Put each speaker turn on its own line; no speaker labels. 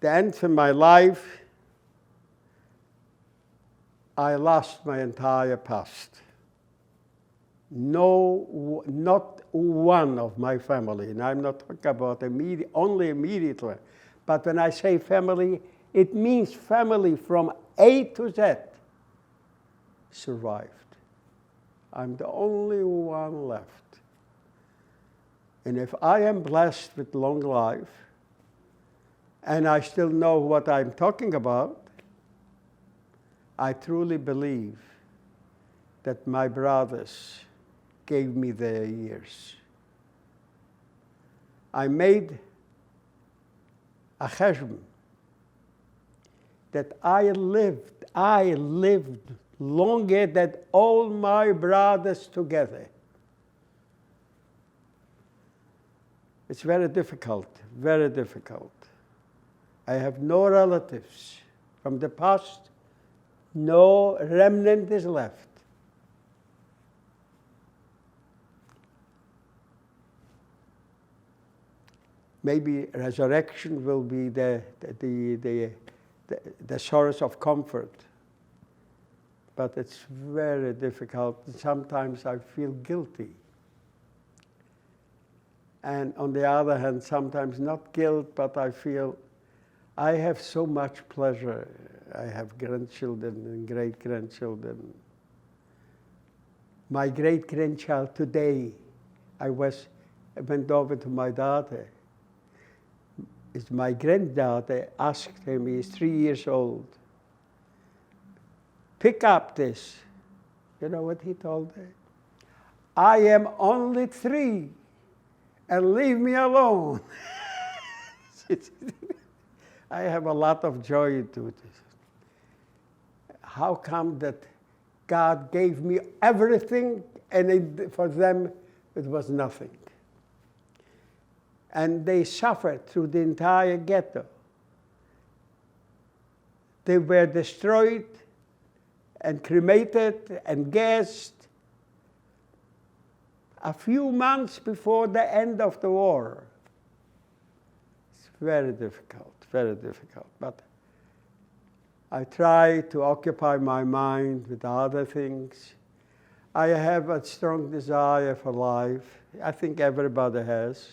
the end of my life, I lost my entire past. No, not one of my family, and I'm not talking about only immediately, but when I say family, it means family from A to Z survived. I'm the only one left. And if I am blessed with long life, and I still know what I'm talking about, I truly believe that my brothers gave me their years. I made a cheshbon that I lived longer than all my brothers together. It's very difficult, very difficult. I have no relatives from the past. No remnant is left. Maybe resurrection will be the source of comfort. But it's very difficult. Sometimes I feel guilty. And on the other hand, sometimes not guilt, but I feel I have so much pleasure. I have grandchildren and great-grandchildren. My great-grandchild today, I went over to my daughter. My granddaughter asked him, he's 3 years old, pick up this. You know what he told her? I am only 3, and leave me alone. I have a lot of joy to it. How come that God gave me everything, and for them it was nothing? And they suffered through the entire ghetto. They were destroyed and cremated and gassed a few months before the end of the war. It's very difficult, very difficult. But I try to occupy my mind with other things. I have a strong desire for life. I think everybody has.